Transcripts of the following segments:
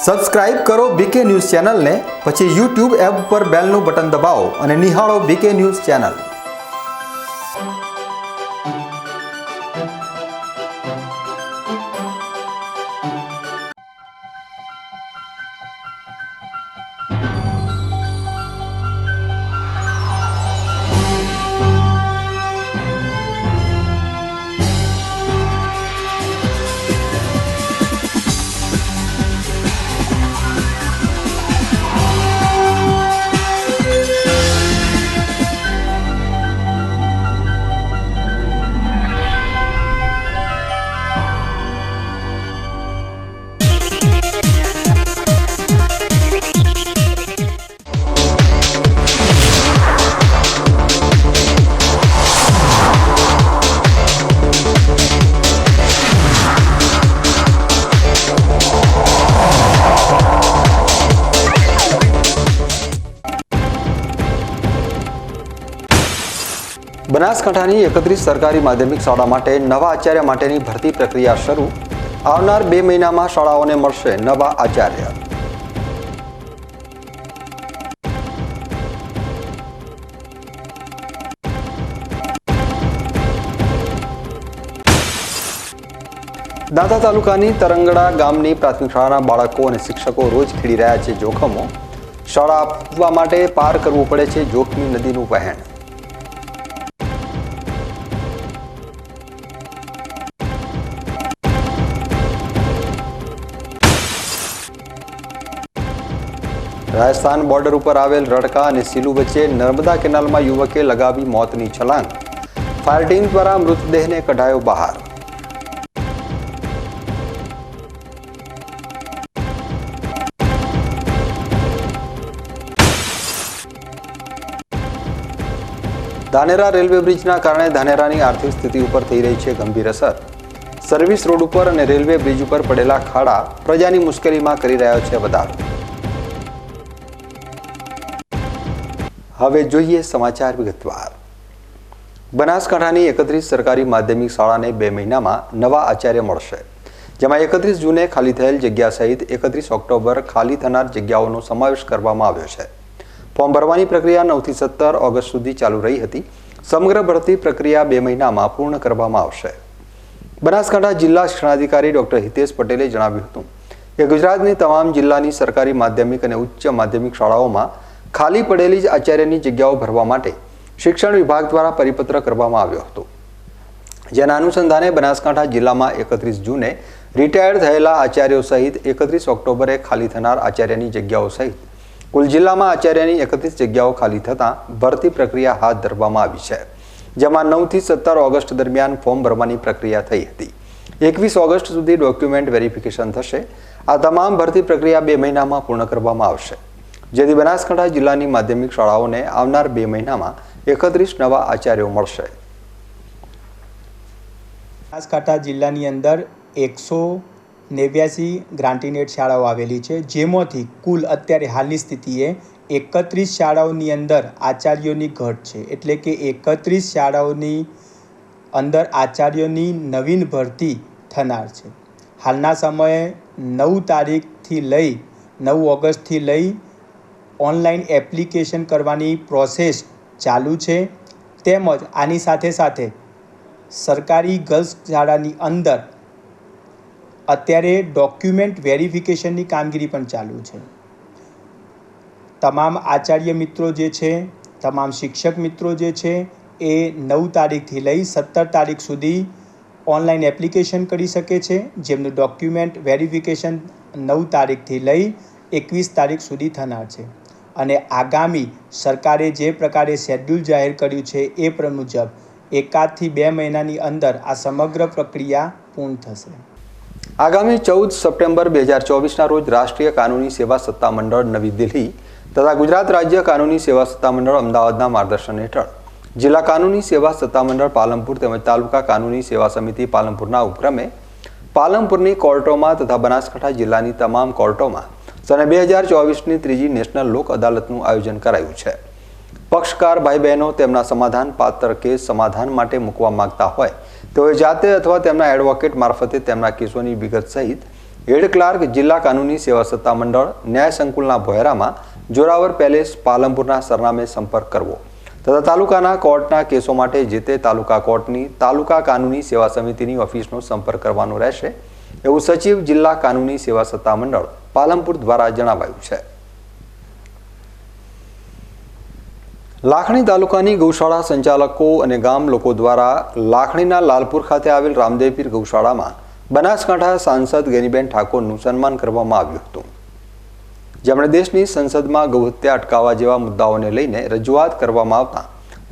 Subscribe કરો બીકે news ચેનલને, પછી YouTube એપ પર બેલનું બટન દબાવો અને નિહાળો બીકે ન્યૂઝ ચેનલ। બનાસકાંઠાની 31 સરકારી માધ્યમિક શાળા માટે નવા આચાર્ય માટેની ભરતી પ્રક્રિયા શરૂ। આવનાર 2 મહિનામાં શાળાઓને મળશે નવા આચાર્ય। દાંતા તાલુકાની તરંગડા ગામની પ્રાથમિક શાળાના બાળકો અને શિક્ષકો રોજ ખેડી રહ્યા છે જોખમો। શાળા આપવા માટે પાર કરવું પડે છે જોખમી નદીનું વહેણ। રાજસ્થાન બોર્ડર ઉપર આવેલ રડકા અને સિલુ વચ્ચે નર્મદા કેનાલમાં યુવકે લગાવી મોતની છલાંગ। ફાયર ટીમ દ્વારા મૃતદેહને કઢાયો બહાર। ધાનેરા રેલવે બ્રિજના કારણે ધાનેરાની આર્થિક સ્થિતિ ઉપર થઈ રહી છે ગંભીર અસર। સર્વિસ રોડ ઉપર અને રેલવે બ્રિજ ઉપર પડેલા ખાડા પ્રજાની મુશ્કેલીમાં કરી રહ્યો છે વધારો। હવે જોઈએ સમાચાર વિગતવાર। બનાસકાંઠાની 31 સરકારી માધ્યમિક શાળાને 2 મહિનામાં નવા આચાર્ય મળશે, જેમાં 31 જૂને ખાલી થયેલ જગ્યા સહિત 31 ઓક્ટોબર ખાલી થનાર જગ્યાઓનો સમાવેશ કરવામાં આવ્યો છે। ફોર્મ ભરવાની પ્રક્રિયા 9 થી 17 ઓગસ્ટ સુધી ચાલુ રહી હતી। સમગ્ર ભરતી પ્રક્રિયા 2 મહિનામાં પૂર્ણ કરવામાં આવશે। બનાસકાંઠા જિલ્લા શિક્ષણાધિકારી ડોક્ટર હિતેશ પટેલે જણાવ્યું હતું કે ગુજરાતની તમામ જિલ્લાની સરકારી માધ્યમિક અને ઉચ્ચ માધ્યમિક શાળાઓમાં ખાલી પડેલી આચાર્યની જગ્યાઓ ભરવા માટે શિક્ષણ વિભાગ દ્વારા પરિપત્ર કરવામાં આવ્યો હતો, જેના અનુસંધાને બનાસકાંઠા જિલ્લામાં 31 જૂને રિટાયર્ડ થયેલા આચાર્યો સહિત 31 ઓક્ટોબરે ખાલી થનાર આચાર્યની જગ્યાઓ સહિત કુલ જિલ્લામાં આચાર્યની 31 જગ્યાઓ ખાલી થતાં ભરતી પ્રક્રિયા હાથ ધરવામાં આવી છે, જેમાં 9 થી 17 ઓગસ્ટ દરમિયાન ફોર્મ ભરવાની પ્રક્રિયા થઈ હતી। 21 ઓગસ્ટ સુધી ડોક્યુમેન્ટ વેરિફિકેશન થશે। આ તમામ ભરતી પ્રક્રિયા 2 મહિનામાં પૂર્ણ કરવામાં આવશે, જેથી બનાસકાંઠા જિલ્લાની માધ્યમિક શાળાઓને આવનાર 2 મહિનામાં 31 નવા આચાર્યો મળશે। બનાસકાંઠા જિલ્લાની અંદર 189 ગ્રાન્ટીનેટ શાળાઓ આવેલી છે, જેમાંથી કુલ અત્યારે હાલની સ્થિતિએ 31 શાળાઓની અંદર આચાર્યોની ઘટ છે, એટલે કે 31 શાળાઓની અંદર આચાર્યોની નવીન ભરતી થનાર છે। હાલના સમયે 9 તારીખથી લઈ 9 ઓગસ્ટથી લઈ ઓનલાઈન એપ્લિકેશન કરવાની પ્રોસેસ ચાલુ છે। તેમજ આની સાથે સાથે સરકારી ગર્લ્સ શાળાની અંદર અત્યારે ડોક્યુમેન્ટ વેરિફિકેશનની કામગીરી પણ ચાલુ છે। તમામ આચાર્ય મિત્રો જે છે, તમામ શિક્ષક મિત્રો જે છે એ 9 તારીખથી લઈ 17 તારીખ સુધી ઓનલાઈન એપ્લિકેશન કરી શકે છે, જેમનું ડોક્યુમેન્ટ વેરિફિકેશન 9 તારીખથી લઈ 21 તારીખ સુધી થનાર છે। અને આગામી સરકારે જે પ્રકારે શેડ્યુલ જાહેર કર્યું છે એ મુજબ 1 થી 2 મહિનાની અંદર આ સમગ્ર પ્રક્રિયા પૂર્ણ થશે। આગામી 14 સપ્ટેમ્બર 2024ના રોજ રાષ્ટ્રીય કાનૂની સેવા સત્તામંડળ નવી દિલ્હી તથા ગુજરાત રાજ્ય કાનૂની સેવા સત્તામંડળ અમદાવાદના માર્ગદર્શન હેઠળ જિલ્લા કાનૂની સેવા સત્તામંડળ પાલનપુર તેમજ તાલુકા કાનૂની સેવા સમિતિ પાલનપુરના ઉપક્રમે પાલનપુરની કોર્ટોમાં તથા બનાસકાંઠા જિલ્લાની તમામ કોર્ટોમાં સને 2024ની ત્રીજી નેશનલ લોક અદાલતનું આયોજન કરાયું છે। પક્ષકાર ભાઈ બહેનો તેમના સમાધાન પાત્ર કેસ સમાધાન માટે મૂકવા માંગતા હોય તેઓએ જાતે અથવા તેમના એડવોકેટ મારફતે તેમના કેસોની વિગત સહિત હેડ ક્લાર્ક જિલ્લા કાનૂની સેવા સત્તા મંડળ ન્યાય સંકુલના ભોયરામાં જોરાવર પેલેસ પાલનપુરના સરનામે સંપર્ક કરવો તથા તાલુકાના કોર્ટના કેસો માટે જે તે તાલુકા કોર્ટની તાલુકા કાનૂની સેવા સમિતિની ઓફિસનો સંપર્ક કરવાનો રહેશે એવું સચિવ જિલ્લા કાનૂની સેવા સત્તા મંડળ પાલનપુર દ્વારા જણાવાયું છે. લાખણી તાલુકાની ગૌશાળા સંચાલકો અને ગામ લોકો દ્વારા લાખણીના લાલપુર ખાતે આવેલ રામદેવપીર ગૌશાળામાં બનાસકાંઠા સાંસદ ગેનીબેન ઠાકોરનું સન્માન કરવામાં આવ્યું હતું, જેમણે દેશની સંસદમાં ગૌહત્યા અટકાવવા જેવા મુદ્દાઓને લઈને રજૂઆત કરવામાં આવતા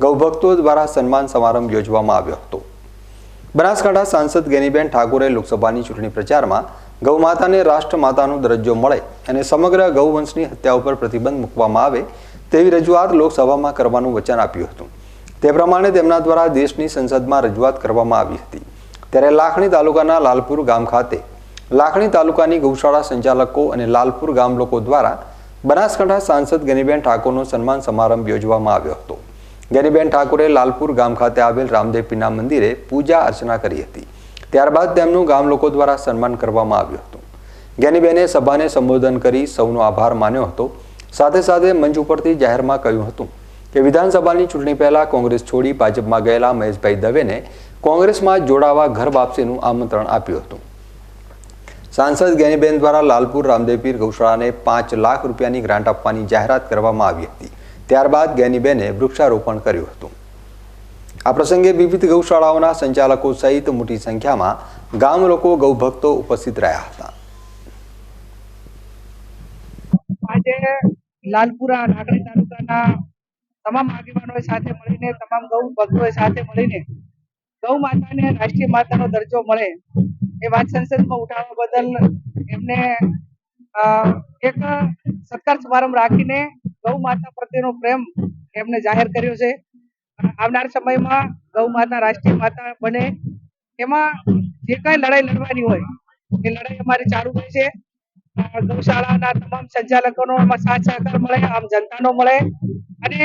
ગૌભક્તો દ્વારા સન્માન સમારંભ યોજવામાં આવ્યો હતો. બનાસકાંઠા સાંસદ ગેનીબેન ઠાકોરે લોકસભાની ચૂંટણી પ્રચારમાં ગૌમાતાને રાષ્ટ્રમાતાનો દરજ્જો મળે અને સમગ્ર ગૌવંશની હત્યા ઉપર પ્રતિબંધ મૂકવામાં આવે તેવી રજૂઆત લોકસભામાં કરવાનું વચન આપ્યું હતું. તે પ્રમાણે તેમના દ્વારા દેશની સંસદમાં રજૂઆત કરવામાં આવી હતી. ત્યારે લાખણી તાલુકાના લાલપુર ગામ ખાતે લાખણી તાલુકાની ગૌશાળા સંચાલકો અને લાલપુર ગામ લોકો દ્વારા બનાસકાંઠા સાંસદ ગેનીબેન ઠાકોરનો સન્માન સમારંભ યોજવામાં આવ્યો હતો. ગેનીબેન ઠાકોરે લાલપુર ગામ ખાતે આવેલ રામદેવપીરના મંદિરે પૂજા અર્ચના કરી હતી. ત્યારબાદ તેમનું ગામ લોકો દ્વારા સન્માન કરવામાં આવ્યું હતું. ગેનીબેને સભાને સંબોધન કરી સૌનો આભાર માન્યો હતો. સાથે સાથે મંચ ઉપરથી જાહેરમાં કહ્યું હતું કે વિધાનસભાની ચૂંટણી પહેલા કોંગ્રેસ છોડી ભાજપમાં ગયેલા મહેશભાઈ દવેને કોંગ્રેસમાં જોડાવા ઘર વાપસીનું આમંત્રણ આપ્યું હતું. સાંસદ ગેનીબેન દ્વારા લાલપુર રામદેવપીર ગૌશાળાને 5 લાખ રૂપિયાની ગ્રાન્ટ આપવાની જાહેરાત કરવામાં આવી હતી. ત્યારબાદ ગેનીબેને વૃક્ષારોપણ કર્યું હતું. આ પ્રસંગે વિવિધ ગૌશાળાઓના સંચાલકો સહિત મોટી સંખ્યામાં ગામ લોકો ગૌભક્તો ઉપસ્થિત રહ્યા હતા. આજે લાલપુરા લાખણી તાલુકાના તમામ આગેવાનોએ સાથે મળીને તમામ ગૌ ભક્તોએ સાથે મળીને ગૌ માતાને રાષ્ટ્રીય માતાનો દરજ્જો મળે એ વાત સંસદમાં ઉઠાવવા બદલ એમને એક સત્કાર સમારંભ રાખીને ગૌ માતા પ્રત્યેનો પ્રેમ એમને જાહેર કર્યો છે. આવનાર સમયમાં ગૌ માતા રાષ્ટ્રીય માતા બને એમાં જે કઈ લડાઈ લડવાની હોય એ લડાઈ અમારી ચાલુ રહી છે. ગૌશાળાના તમામ સંચાલકોનો એમાં સાથ સહકાર મળે, આમ જનતાનો મળે અને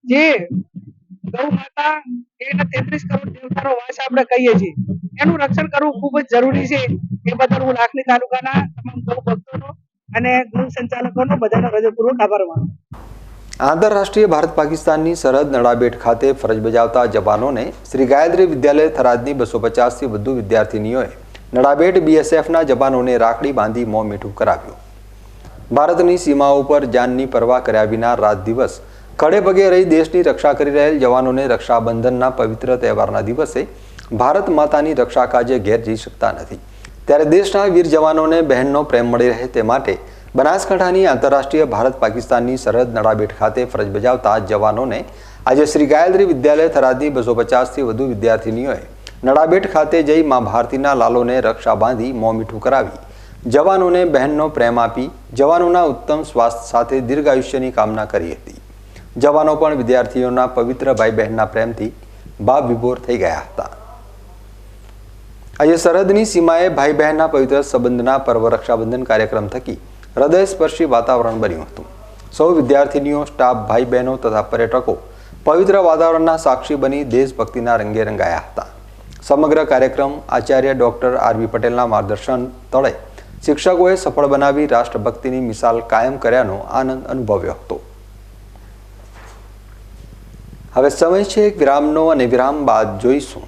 જે ગૌ માતા એના 33 કરોડ દેવતાનો વાસ આપણે કહીએ છીએ એનું રક્ષણ કરવું ખૂબ જ જરૂરી છે. એ બદલ હું લાખણી તાલુકાના તમામ ગૌ ભક્તોનો અને ગૌ સંચાલકોનો બધાનો હૃદયપૂર્વક આભાર માનું. આંતરરાષ્ટ્રીય ભારત પાકિસ્તાનની સરહદ નડાબેટ ખાતે ફરજ બજાવતા જવાનોને શ્રી ગાયત્રી વિદ્યાલય થરાદની 250થી વધુ વિદ્યાર્થીનીઓએ નડાબેટ બીએસએફના જવાનોને રાખડી બાંધી મોં મીઠું કરાવ્યું. ભારતની સીમાઓ ઉપર જાનની પરવા કર્યા વિના રાત દિવસ ખડે પગે રહી દેશની રક્ષા કરી રહેલ જવાનોને રક્ષાબંધનના પવિત્ર તહેવારના દિવસે ભારત માતાની રક્ષા કાજે ઘેર જઈ શકતા નથી. ત્યારે દેશના વીર જવાનોને બહેનનો પ્રેમ મળી રહે તે માટે બનાસકાંઠાની આંતરરાષ્ટ્રીય ભારત પાકિસ્તાનની સરહદ નડાબેટ ખાતે ફરજ બજાવતા જવાનોને આજે શ્રી ગાયત્રી વિદ્યાલય થરાદની 250થી વધુ વિદ્યાર્થીનીઓએ નડાબેટ ખાતે જઈ મા ભારતીના લાલોને રક્ષા બાંધી મોં મીઠું કરાવી જવાનોને બહેનનો પ્રેમ આપી જવાનોના ઉત્તમ સ્વાસ્થ્ય સાથે દીર્ઘાયુષ્યની કામના કરી હતી. જવાનો પણ વિદ્યાર્થીઓના પવિત્ર ભાઈ બહેનના પ્રેમથી ભાવ વિભોર થઈ ગયા હતા. આજે સરહદની સીમાએ ભાઈ બહેનના પવિત્ર સંબંધના પર્વ રક્ષાબંધન કાર્યક્રમ થકી હૃદયસ્પર્શી વાતાવરણ બન્યું હતું. સૌ વિદ્યાર્થીનીઓ, સ્ટાફ, ભાઈ બહેનો તથા પર્યટકો પવિત્ર વાતાવરણના સાક્ષી બની દેશભક્તિના રંગે રંગાયા હતા. સમગ્ર કાર્યક્રમ આચાર્ય ડોક્ટર આર.વી. પટેલના માર્ગદર્શન તળે શિક્ષકોએ સફળ બનાવી રાષ્ટ્રભક્તિની મિસાલ કાયમ કર્યાનો આનંદ અનુભવ્યો હતો. હવે સમય છે એક વિરામનો અને વિરામ બાદ જોઈશું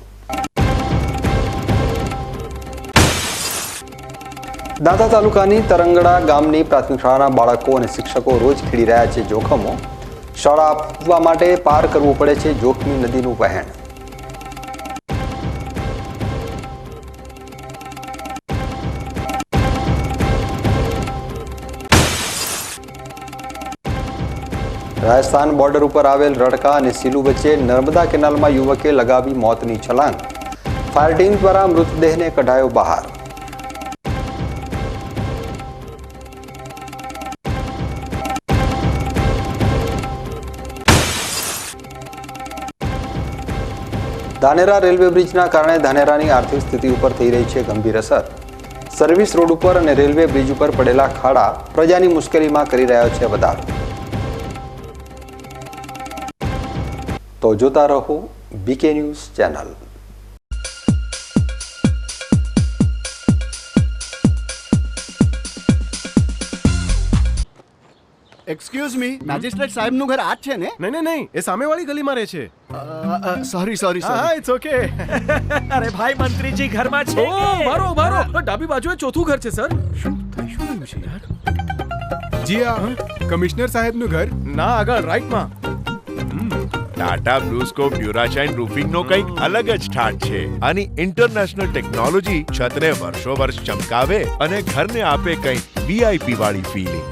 દાંતા તાલુકાની તરંગડા ગામની પ્રાથમિક શાળાના બાળકો અને શિક્ષકો રોજ ખેડી રહ્યા છે જોખમો. શાળા આપવા માટે પાર કરવું પડે છે જોખમી નદીનું વહેણ. રાજસ્થાન બોર્ડર ઉપર આવેલ રડકા અને સિલુ વચ્ચે નર્મદા કેનાલમાં યુવકે લગાવી મોતની છલાંગ. ફાયર ટીમ દ્વારા મૃતદેહને કઢાયો બહાર. ધાનેરા રેલવે બ્રિજના કારણે ધાનેરાની આર્થિક સ્થિતિ ઉપર થઈ રહી છે ગંભીર અસર. સર્વિસ રોડ ઉપર અને રેલવે બ્રિજ ઉપર પડેલા ખાડા પ્રજાની મુશ્કેલીમાં કરી રહ્યો છે વધારો. તો જોતા રહો BK news channel. Excuse me, magistrate સાહેબનું ઘર આ જ છે ને? નહીં, એ સામેવાળી ગલીમાં રહે છે. સોરી. હા, ઇટ્સ ઓકે. અરે ભાઈ, મંત્રીજી ઘરમાં છે ઓ, કે? મારો ડાબી બાજુએ ચોથું ઘર છે સર. શું રહ્યું છે યાર? જી આ કમિશનર સાહેબનું ઘર. ના, આગળ રાઈટમાં. ટાટા બ્લુસ્કોપ ડ્યુરાશાઇન રૂફિંગનો કંઈક અલગ જ ઠાઠ છે. આની ઇન્ટરનેશનલ ટેકનોલોજી છતને વર્ષો વર્ષ ચમકાવે અને ઘરને આપે કંઈક વીઆઈપી વાળી ફીલિંગ.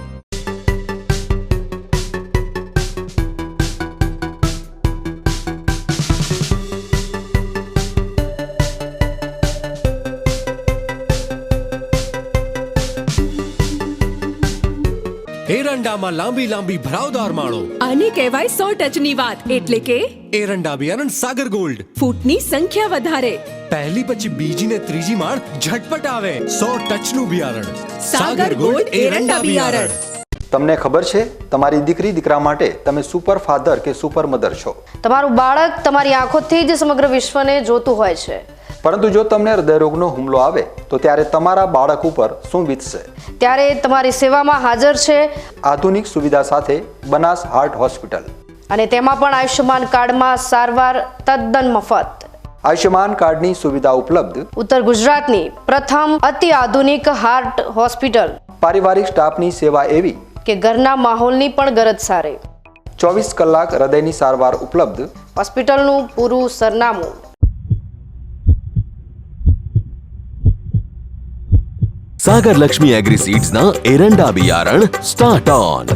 એરંડામાં લાંબી ભરાવદાર માળો. આને કહેવાય 100 ટચની વાત. એટલે કે એરંડા બિયારણ સાગર ગોલ્ડ. ફૂટની સંખ્યા વધારે, પહેલી પછી બીજી ને ત્રીજી માળ ઝટપટ આવે. 100 ટચનું બિયારણ. સાગર ગોલ્ડ એરંડા બિયારણ. તમને ખબર છે તમારી દીકરી દીકરા માટે તમે સુપર ફાધર કે સુપર મધર છો. તમારું બાળક તમારી આંખોથી જ સમગ્ર વિશ્વને જોતું હોય છે. પરંતુ જો તમને હૃદયરોગનો હુમલો આવે તો ત્યારે તમારા બાળક ઉપર શું વીતશે? ત્યારે તમારી સેવામાં હાજર છે આધુનિક સુવિધા સાથે બનાસ હાર્ટ હોસ્પિટલ, અને તેમાં પણ આયુષ્યમાન કાર્ડમાં સારવાર તદ્દન મફત. આયુષ્યમાન કાર્ડની સુવિધા ઉપલબ્ધ. ઉત્તર ગુજરાતની પ્રથમ અતિ આધુનિક હાર્ટ હોસ્પિટલ. પારિવારિક સ્ટાફની સેવા એવી કે ઘરના માહોલની પણ ગરજ સારે. 24 કલાક હૃદયની સારવાર ઉપલબ્ધ. હોસ્પિટલનું પૂરું સરનામું. સાગર લક્ષ્મી એગ્રી સીડ્સ ના એરંડા બિયારણ સ્ટાર્ટ ઓન.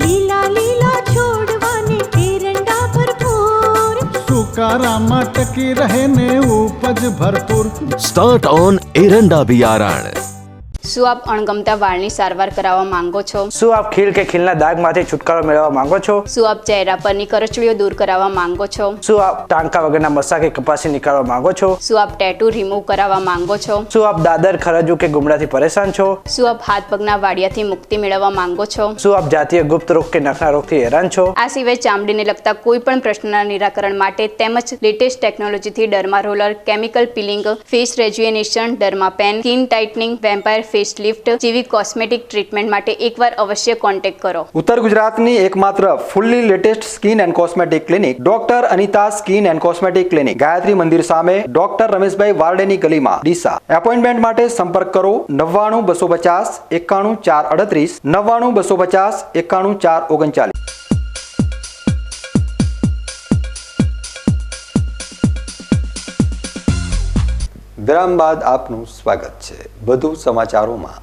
લીલા છોડવાને એરંડા ભરપૂર, સુકારામાં ટકી રહે ને ઉપજ ભરપૂર. સ્ટાર્ટ ઓન એરંડા બિયારણ. શું આપ અણગમતા વાળની સારવાર કરાવવા માંગો છો? શું આપ ખીલ કે ખીલના દાગમાંથી છુટકારો મેળવવા માંગો છો? શું આપ ચહેરા પરની કરચલીઓ દૂર કરાવવા માંગો છો? શું આપ ટાંકા વગરના મસા કે કપાસી નીકાળવા માંગો છો? શું આપ ટેટુ રિમૂવ કરાવવા માંગો છો? શું આપ દાદર, ખરજુ કે ગુમડાથી પરેશાન છો? શું આપ હાથ પગના વાડિયાથી મુક્તિ મેળવવા માંગો છો? શું આપ જાતીય ગુપ્ત રોગ કે નખના રોગથી હેરાન છો? આ સિવાય ચામડીને લગતા કોઈ પણ પ્રશ્નના નિરાકરણ માટે તેમજ લેટેસ્ટ ટેકનોલોજીથી derma roller, chemical peeling, face rejuvenation, derma pen, skin tightening, vampire face lift જેવી કોસ્મેટિક ટ્રીટમેન્ટ માટે એકવાર અવશ્ય કોન્ટેક્ટ કરો. ઉત્તર ગુજરાતની એકમાત્ર fully latest skin and cosmetic clinic doctor Anita skin and cosmetic clinic, Gayatri Mandir સામે, ડોક્ટર રમેશભાઈ વારડેની ગલીમાં, ડીસા. એપોઇન્ટમેન્ટ માટે સંપર્ક કરો 99 250 91 438, 99 250 91 439. વિરામ બાદ આપનું સ્વાગત છે. વધુ સમાચારોમાં.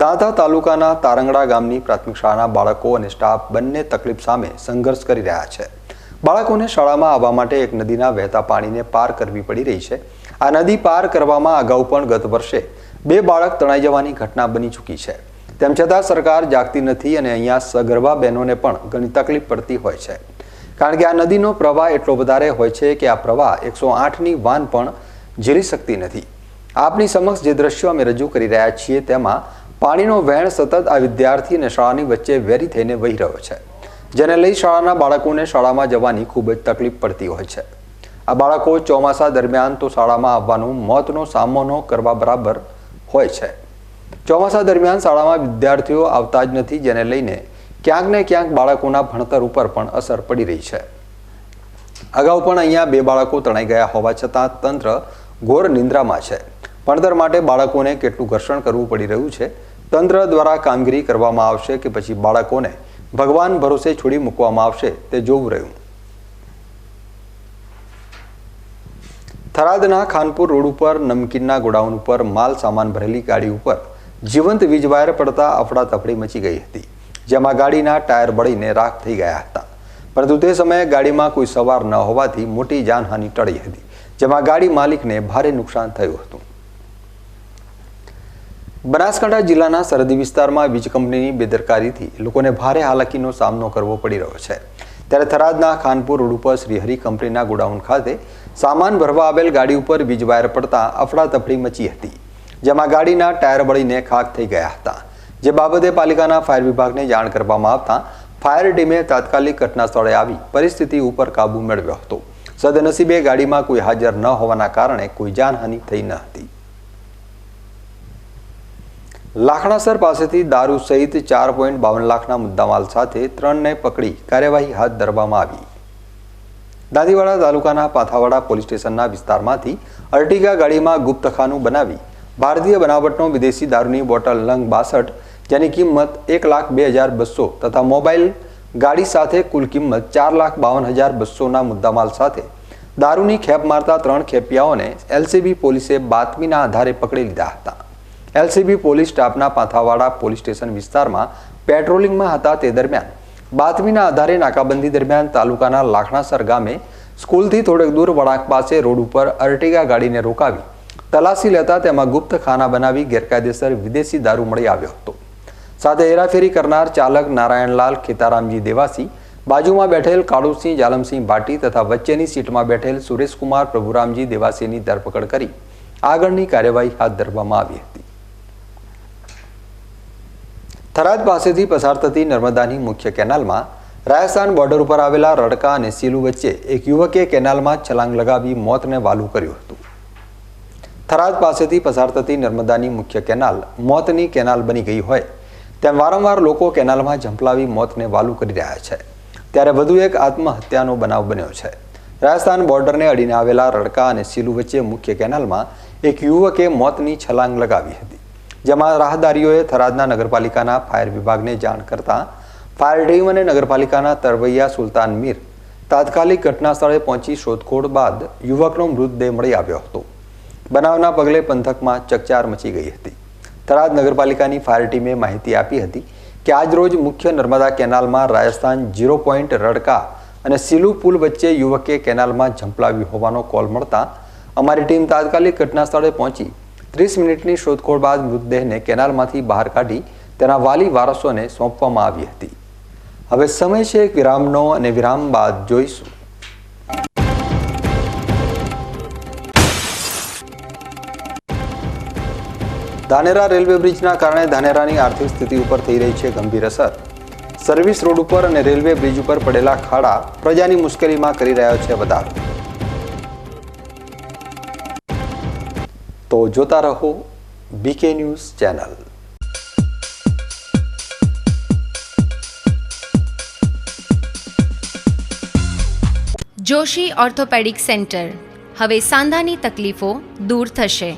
દાંતા તાલુકાના તારંગડા ગામની પ્રાથમિક શાળાના બાળકો અને સ્ટાફ બંને તકલીફ સામે સંઘર્ષ કરી રહ્યા છે. બાળકોને શાળામાં આવવા માટે એક નદીના વહેતા પાણીને પાર કરવી પડી રહી છે. આ નદી પાર કરવામાં અગાઉ પણ ગત વર્ષે 2 બાળક તણાઈ જવાની ઘટના બની ચૂકી છે. તેમ છતાં સરકાર જાગતી નથી અને અહીંયા સગર્ભા બહેનોને પણ ઘણી તકલીફ પડતી હોય છે, કારણ કે આ નદીનો પ્રવાહ એટલો વધારે હોય છે કે આ પ્રવાહ 108ની વાન પણ ઝીલી શકતી નથી. આપની સમક્ષ જે દ્રશ્યો અમે રજૂ કરી રહ્યા છીએ તેમાં પાણીનો વહેણ સતત આ વિદ્યાર્થી અને શાળાની વચ્ચે વેરી થઈને વહી રહ્યો છે, જેને લઈ શાળાના બાળકોને શાળામાં જવાની ખૂબ જ તકલીફ પડતી હોય છે. આ બાળકો ચોમાસા દરમિયાન તો શાળામાં આવવાનું મોતનો સામનો કરવા બરાબર હોય છે. ચોમાસા દરમિયાન શાળામાં વિદ્યાર્થીઓ આવતા જ નથી, જેને લઈને ક્યાંક ને ક્યાંક બાળકોના ભણતર ઉપર પણ અસર પડી રહી છે. અગાઉ પણ અહીંયા 2 બાળકો તણાઈ ગયા હોવા છતાં તંત્ર ઘોર નિંદ્રામાં છે. ભણતર માટે બાળકોને કેટલું ઘર્ષણ કરવું પડી રહ્યું છે. તંત્ર દ્વારા કામગીરી કરવામાં આવશે કે પછી બાળકોને ભગવાન ભરોસે છોડી મૂકવામાં આવશે તે જોવું રહ્યું. થરાદના ખાનપુર રોડ ઉપર નમકીનના ગોડાઉન ઉપર માલ સામાન ભરેલી ગાડી ઉપર જીવંત વીજ વાયર પડતા અફડાતફડી મચી ગઈ હતી, જેમાં ગાડીના ટાયર બળીને રાખ થઈ ગયા હતા. પરંતુ તે સમયે ગાડીમાં કોઈ સવાર ન હોવાથી મોટી જાનહાનિ ટળી હતી, જેમાં ગાડી માલિકને ભારે નુકસાન થયું હતું. બનાસકાંઠા જિલ્લાના સરહદી વિસ્તારમાં વીજ કંપનીની બેદરકારીથી લોકોને ભારે હાલાકીનો સામનો કરવો પડી રહ્યો છે. ત્યારે થરાદના ખાનપુર રોડ ઉપર શ્રીહરિ કંપનીના ગોડાઉન ખાતે સામાન ભરવા આવેલ ગાડી ઉપર વીજ વાયર પડતા અફડાતફડી મચી હતી, જેમાં ગાડીના ટાયર બળીને ખાખ થઈ ગયા હતા. જે બાબતે પાલિકાના ફાયર વિભાગને જાણ કરવામાં આવતા ફાયર ટીમે તાત્કાલિક ઘટના સ્થળે આવી પરિસ્થિતિ ઉપર કાબુ મેળવ્યો હતો. સદનસીબે ગાડીમાં કોઈ હાજર ન હોવાના કારણે કોઈ જાનહાનિ થઈ ન હતી. લાખણાસર પાસેથી દારૂ સહિત 4.52 લાખના મુદ્દામાલ સાથે 3ને પકડી કાર્યવાહી હાથ ધરવામાં આવી. દાંતીવાડા તાલુકાના પાથાવાડા પોલીસ સ્ટેશનના વિસ્તારમાંથી અર્ટિગા ગાડીમાં ગુપ્તખાનું બનાવી ભારતીય બનાવટનો વિદેશી દારૂની બોટલ નંગ 62 જેની કિંમત 1,02,200 તથા મોબાઈલ ગાડી સાથે કુલ કિંમત 4,52,200ના મુદ્દામાલ સાથે દારૂની ખેપ મારતા 3 ખેપિયાઓને એલસીબી પોલીસે બાતમીના આધારે પકડી લીધા હતા. એલસીબી પોલીસ સ્ટાફના પાથાવાડા પોલીસ સ્ટેશન વિસ્તારમાં પેટ્રોલિંગમાં હતા તે દરમિયાન બાતમીના આધારે નાકાબંધી દરમિયાન તાલુકાના લાખણાસર ગામે સ્કૂલથી થોડેક દૂર વળાંક પાસે રોડ ઉપર અર્ટિગા ગાડીને રોકાવી તલાશી લેતા તેમાં ગુપ્ત ખાના બનાવી ગેરકાયદેસર વિદેશી દારૂ મળી આવ્યો હતો. સાથે હેરાફેરી કરનાર ચાલક નારાયણલાલ ખેતારામજી દેવાસી, બાજુમાં બેઠેલ કાળુસિંહ જાલમસિંહ ભાટી તથા વચ્ચેની સીટમાં બેઠેલ સુરેશકુમાર પ્રભુરામજી દેવાસીની ધરપકડ કરી આગળની કાર્યવાહી હાથ ધરવામાં આવી હતી. થરાદ પાસેથી પસાર થતી નર્મદાની મુખ્ય કેનાલમાં રાજસ્થાન બોર્ડર ઉપર આવેલા રડકા અને સીલુ વચ્ચે એક યુવકે કેનાલમાં છલાંગ લગાવી મોતને વાલું કર્યું હતું. થરાદ પાસેથી પસાર થતી નર્મદાની મુખ્ય કેનાલ મોતની કેનાલ બની ગઈ હોય તેમ વારંવાર લોકો કેનાલમાં ઝંપલાવી મોતને વાલું કરી રહ્યા છે. ત્યારે વધુ એક આત્મહત્યાનો બનાવ બન્યો છે. રાજસ્થાન બોર્ડરને અડીને આવેલા રડકા અને સીલુ વચ્ચે મુખ્ય કેનાલમાં એક યુવકે મોતની છલાંગ લગાવી હતી, જેમાં રાહદારીઓએ થરાદના નગરપાલિકાના ફાયર વિભાગને જાણ કરતા ફાયર ટીમ અને નગરપાલિકાના તરવૈયા સુલતાન મીર તાત્કાલિક ઘટના સ્થળે પહોંચી શોધખોળ બાદ યુવકનો મૃતદેહ મળી આવ્યો હતો. બનાવના પગલે પંથકમાં ચકચાર મચી ગઈ હતી. થરાદ નગરપાલિકાની ફાયર ટીમે માહિતી આપી હતી કે આજરોજ મુખ્ય નર્મદા કેનાલમાં રાજસ્થાન 0 પોઈન્ટ રડકા અને સીલુ પુલ વચ્ચે યુવકે કેનાલમાં ઝંપલાવ્યું હોવાનો કોલ મળતા અમારી ટીમ તાત્કાલિક ઘટના સ્થળે પહોંચી 30 મિનિટની શોધખોળ બાદ મૃતદેહને કેનાલમાંથી બહાર કાઢી તેના વાલી વારસોને સોંપવામાં આવી હતી. હવે સમય છે એક વિરામનો અને વિરામ બાદ જોઈશું. ધાનેરા રેલવે બ્રિજના કારણે ધાનેરાની આર્થિક સ્થિતિ ઉપર થઈ રહી છે ગંભીર અસર. સર્વિસ રોડ ઉપર અને રેલવે બ્રિજ ઉપર પડેલા ખાડા પ્રજાની મુશ્કેલીમાં કરી રહ્યા છે વધારો. તો જોતા રહો BK news channel. Joshi orthopaedic centre. હવે સાંધાની તકલીફો દૂર થશે,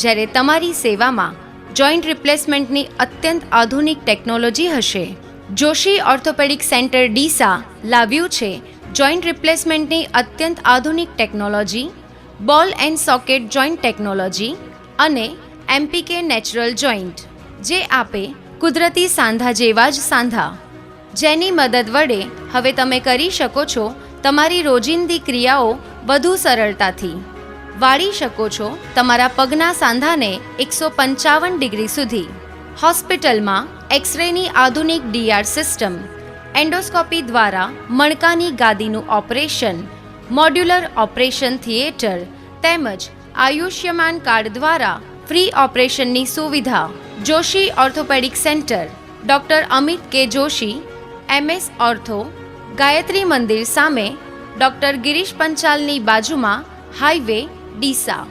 જ્યારે તમારી સેવામાં જોઈન્ટ રિપ્લેસમેન્ટની અત્યંત આધુનિક ટેકનોલોજી હશે. જોશી ઓર્થોપેડિક સેન્ટર ડીસા લાવ્યું છે જોઈન્ટ રિપ્લેસમેન્ટની અત્યંત આધુનિક ટેકનોલોજી, બોલ એન્ડ સોકેટ જોઈન્ટ ટેકનોલોજી અને એમપીકે નેચરલ જોઈન્ટ, જે આપે કુદરતી સાંધા જેવા જ સાંધા, જેની મદદ વડે હવે તમે કરી શકો છો તમારી રોજિંદી ક્રિયાઓ વધુ સરળતાથી. વાળી શકો છો તમારા પગના સાંધાને 155 ડિગ્રી સુધી. હોસ્પિટલમાં એક્સરેની આધુનિક ડીઆર સિસ્ટમ, એન્ડોસ્કોપી દ્વારા મણકાની ગાદીનું ઓપરેશન, મોડ્યુલર ઓપરેશન થિયેટર તેમજ આયુષ્યમાન કાર્ડ દ્વારા ફ્રી ઓપરેશનની સુવિધા. Joshi orthopaedic centre, doctor Amit કે જોશી, MS ઓર્થો, ગાયત્રી મંદિર સામે, ડૉક્ટર ગિરીશ પંચાલની બાજુમાં, હાઈવે ડીસા.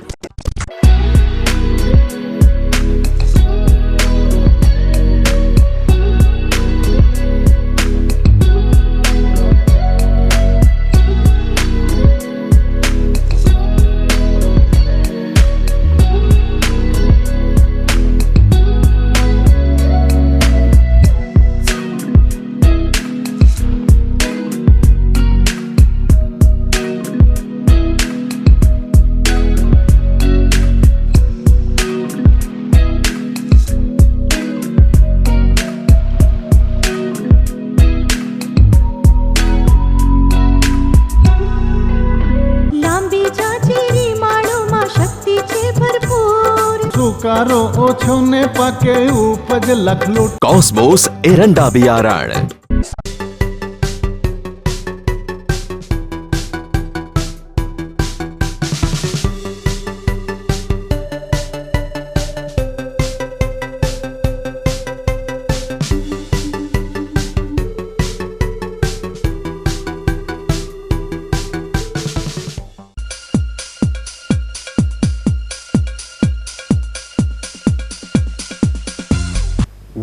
સુકારો ઓછો ને પાકે ઉપજ લખલૂટ. કોસ્મોસ એરંડા બિયારણ.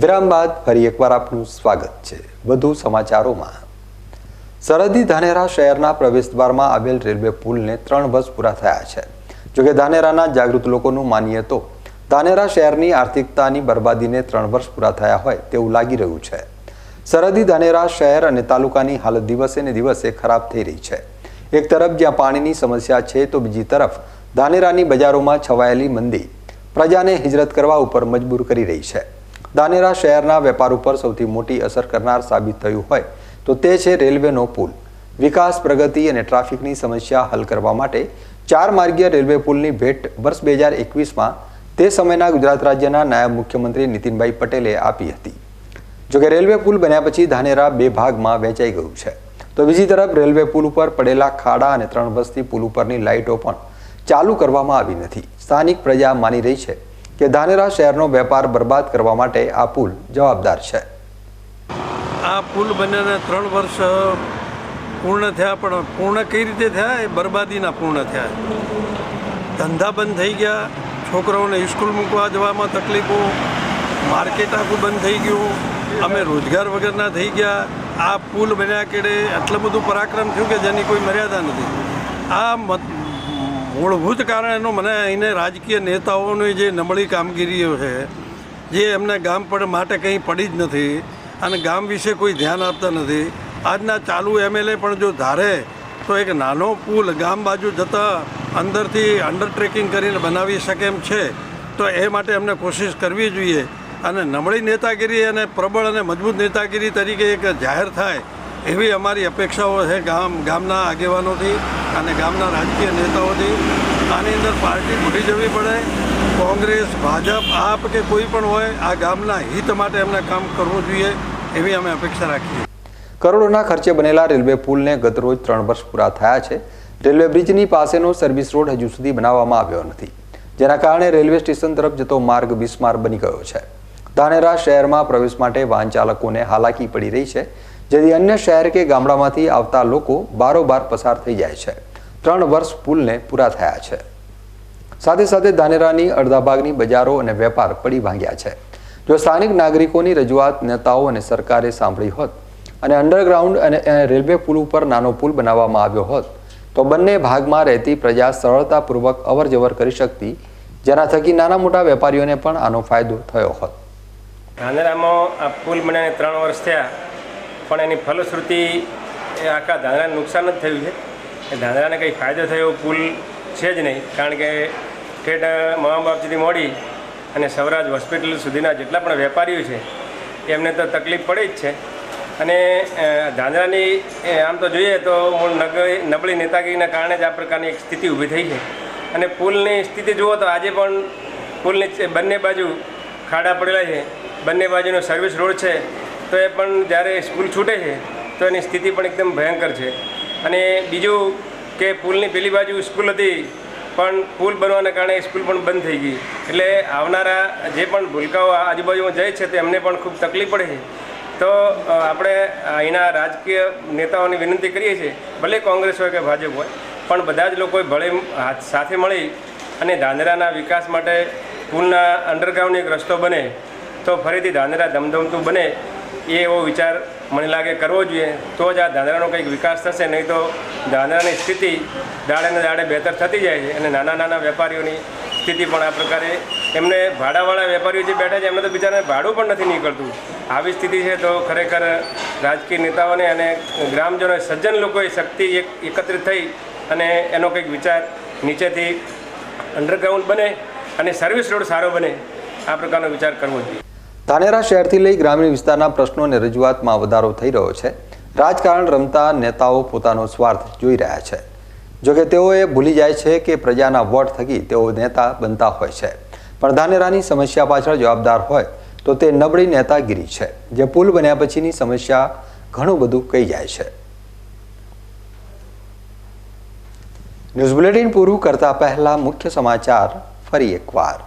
વિરામ બાદ ફરી એકવાર આપનું સ્વાગત છે. વધુ સમાચારોમાં, સરહદી ધાનેરા શહેરના પ્રવેશદ્વારમાં આવેલ રેલવે પુલને 3 વર્ષ પૂરા થયા છે. જોકે ધાનેરાના જાગૃત લોકોનું માનીએ તો ધાનેરા શહેરની આર્થિકતાની બરબાદીને 3 વર્ષ પૂરા થયા હોય તેવું લાગી રહ્યું છે. સરહદી ધાનેરા શહેર અને તાલુકાની હાલત દિવસે ને દિવસે ખરાબ થઈ રહી છે. એક તરફ જ્યાં પાણીની સમસ્યા છે તો બીજી તરફ ધાનેરાની બજારોમાં છવાયેલી મંદી પ્રજાને હિજરત કરવા ઉપર મજબૂર કરી રહી છે. ધાનેરા શહેરના વેપાર ઉપર સૌથી મોટી અસર કરનાર સાબિત થયું હોય તો તે છે રેલવેનો પુલ. વિકાસ, પ્રગતિ અને ટ્રાફિકની સમસ્યા હલ કરવા માટે 4 માર્ગીય રેલવે પુલની ભેટ વર્ષ 2021માં તે સમયના ગુજરાત રાજ્યના નાયબ મુખ્યમંત્રી નીતિનભાઈ પટેલે આપી હતી. જોકે રેલવે પુલ બન્યા પછી ધાનેરા 2 ભાગમાં વહેંચાઈ ગયું છે. તો બીજી તરફ રેલવે પુલ ઉપર પડેલા ખાડા અને 3 વર્ષથી પુલ ઉપરની લાઇટો પણ ચાલુ કરવામાં આવી નથી. સ્થાનિક પ્રજા માની રહી છે કે ધાનેરા શહેરનો વેપાર બરબાદ કરવા માટે આ પુલ જવાબદાર છે. આ પુલ બન્યાને 3 વર્ષ પૂર્ણ થયા, પણ પૂર્ણ કઈ રીતે થયા? એ બરબાદીના પૂર્ણ થયા. ધંધા બંધ થઈ ગયા, છોકરાઓને સ્કૂલ મૂકવા જવામાં તકલીફો, માર્કેટ આખું બંધ થઈ ગયું, અમે રોજગાર વગરના થઈ ગયા. આ પુલ બન્યા કેડે આટલું બધું પરાક્રમ થયું કે જેની કોઈ મર્યાદા નથી. આ મૂળભૂત કારણનો મને અહીંને રાજકીય નેતાઓની જે નબળી કામગીરીઓ છે, જે એમને ગામ માટે કંઈ પડી જ નથી અને ગામ વિશે કોઈ ધ્યાન આપતા નથી. આજના ચાલુ એમએલએ પણ જો ધારે તો એક નાનો પુલ ગામ બાજુ જતાં અંદરથી અંડરટેકિંગ કરીને બનાવી શકે એમ છે, તો એ માટે એમને કોશિશ કરવી જોઈએ. અને નબળી નેતાગીરી અને પ્રબળ અને મજબૂત નેતાગીરી તરીકે એક જાહેર થાય એવી અમારી અપેક્ષાઓ છે ગામના આગેવાનોથી અને ગામના રાજકીય નેતાઓથી. આની અંદર પાર્ટી ભૂલી જવી પડે. કોંગ્રેસ, ભાજપ, આપ કે કોઈ પણ હોય, આ ગામના હિત માટે એમને કામ કરવું જોઈએ એવી અમે અપેક્ષા રાખીએ. કરોડોના ખર્ચે બનેલા રેલવે પુલને ગતરોજ 3 વર્ષ પૂરા થયા છે. રેલવે બ્રિજની પાસેનો સર્વિસ રોડ હજુ સુધી બનાવવામાં આવ્યો નથી, જેના કારણે રેલવે સ્ટેશન તરફ જતો માર્ગ બિસ્માર બની ગયો છે. ધાનેરા શહેરમાં પ્રવેશ માટે વાહન ચાલકોને હાલાકી પડી રહી છે, જેથી અન્ય શહેર કે ગામડામાંથી આવતા લોકો બારોબાર પસાર થઈ જાય છે. 3 વર્ષ પુલને પૂરા થયા છે. સાથે સાથે ધાનેરાની અડધા ભાગની બજારો અને વેપાર પડી ભાંગ્યા છે. જો સ્થાનિક નાગરિકોની રજૂઆત નેતાઓ અને સરકારે સાંભળી હોત અને અંડરગ્રાઉન્ડ અને રેલવે પુલ ઉપર નાનો પુલ બનાવવામાં આવ્યો હોત તો બંને ભાગમાં રહેતી પ્રજા સરળતાપૂર્વક અવરજવર કરી શકતી, જેના થકી નાના મોટા વેપારીઓને પણ આનો ફાયદો થયો હોત. ધાનેરામાં આ પુલ બન્યાને 3 વર્ષ થયા, પણ એની ફલશ્રુતિ એ આખા ધાનેરાને નુકસાન જ થયું છે. એ ધાનેરાને કંઈ ફાયદો થયો પુલ છે જ નહીં, કારણ કે ઠેઠ મહાબાપજીથી મોડી અને સૌરાજ હોસ્પિટલ સુધીના જેટલા પણ વેપારીઓ છે એમને તો તકલીફ પડી જ છે. અને ધાનેરાની આમ તો જોઈએ તો મૂળ નબળી નેતાગીરીના કારણે જ આ પ્રકારની એક સ્થિતિ ઊભી થઈ છે. અને પુલની સ્થિતિ જુઓ તો આજે પણ પુલની બંને બાજુ ખાડા પડેલા છે, બંને બાજુનો સર્વિસ રોડ છે, તો એ પણ જ્યારે સ્કૂલ છૂટે છે તો એની સ્થિતિ પણ એકદમ ભયંકર છે. અને બીજું કે પુલની પેલી બાજુ સ્કૂલ હતી, પણ પુલ બનવાના કારણે સ્કૂલ પણ બંધ થઈ ગઈ. એટલે આવનારા જે પણ ભૂલકાઓ આજુબાજુમાં જાય છે તો એમને પણ ખૂબ તકલીફ પડે છે. તો આપણે અહીંના રાજકીય નેતાઓની વિનંતી કરીએ છીએ, ભલે કોંગ્રેસ હોય કે ભાજપ હોય, પણ બધા જ લોકોએ ભલે સાથે મળી અને ધાનેરાના વિકાસ માટે પુલના અંડરગ્રાઉન્ડ એક રસ્તો બને તો ફરીથી ધાનેરા ધમધમતું બને એવો વિચાર મને લાગે કરવો જોઈએ. તો જ આ ધાનેરાનો કંઈક વિકાસ થશે. નહીં તો ધાનેરાની સ્થિતિ દાડે ને દાડે બહેતર થતી જાય છે અને નાના નાના વેપારીઓની સ્થિતિ પણ આ પ્રકારે, એમને ભાડાવાળા વેપારીઓ જે બેઠા છે એમને તો બિચારાને ભાડું પણ નથી નીકળતું. આવી સ્થિતિ છે. તો ખરેખર રાજકીય નેતાઓને અને ગ્રામજનોએ, સજ્જન લોકોએ શક્તિ એકત્રિત થઈ અને એનો કંઈક વિચાર નીચેથી અંડરગ્રાઉન્ડ બને અને સર્વિસ રોડ સારો બને આ પ્રકારનો વિચાર કરવો જોઈએ. ધાનેરા શહેરથી લઈ ગ્રામીણ વિસ્તારના પ્રશ્નો અને રજૂઆતમાં વધારો થઈ રહ્યો છે. રાજકારણ રમતા નેતાઓ પોતાનો સ્વાર્થ જોઈ રહ્યા છે. જોકે તેઓએ ભૂલી જાય છે કે પ્રજાના વોટ થકી તેઓ નેતા બનતા હોય છે. પણ ધાનેરાની સમસ્યા પાછળ જવાબદાર હોય તો તે નબળી નેતાગીરી છે, જે પુલ બન્યા પછીની સમસ્યા ઘણું બધું કહી જાય છે. ન્યૂઝ બુલેટિન પૂરું કરતા પહેલા મુખ્ય સમાચાર ફરી એકવાર.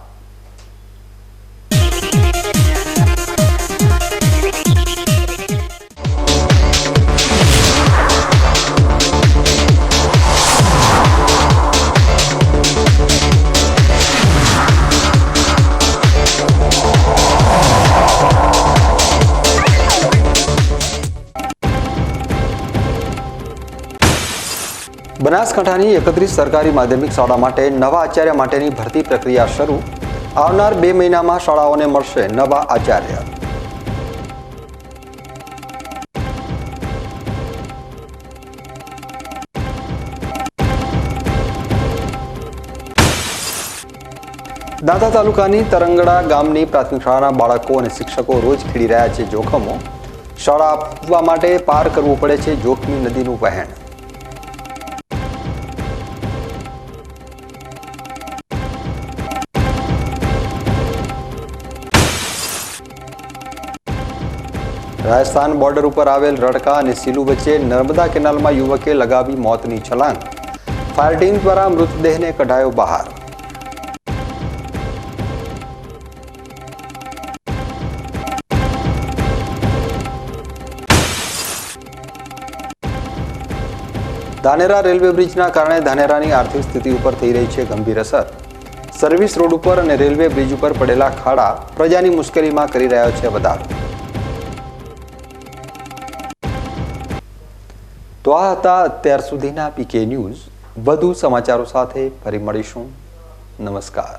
બનાસકાંઠાની 31 સરકારી માધ્યમિક શાળા માટે નવા આચાર્ય માટેની ભરતી પ્રક્રિયા શરૂ. આવનાર 2 મહિનામાં શાળાઓને મળશે નવા આચાર્ય. દાંતા તાલુકાની તરંગડા ગામની પ્રાથમિક શાળાના બાળકો અને શિક્ષકો રોજ ખેડી રહ્યા છે જોખમો. શાળા આપવા માટે પાર કરવું પડે છે જોખમી નદીનું વહેણ. રાજસ્થાન બોર્ડર ઉપર આવેલ રડકા અને સિલુ વચ્ચે નર્મદા કેનાલમાં યુવકે લગાવી મોતની છલાંગ. ફાયર ટીમ દ્વારા મૃતદેહને કઢાયો બહાર. ધાનેરા રેલવે બ્રિજના કારણે ધાનેરાની આર્થિક સ્થિતિ ઉપર થઈ રહી છે ગંભીર અસર. સર્વિસ રોડ ઉપર અને રેલવે બ્રિજ ઉપર પડેલા ખાડા પ્રજાની મુશ્કેલીમાં કરી રહ્યો છે વધારો. તો આ હતા અત્યાર સુધીના પીકે ન્યૂઝ. વધુ સમાચારો સાથે ફરી મળીશું. નમસ્કાર.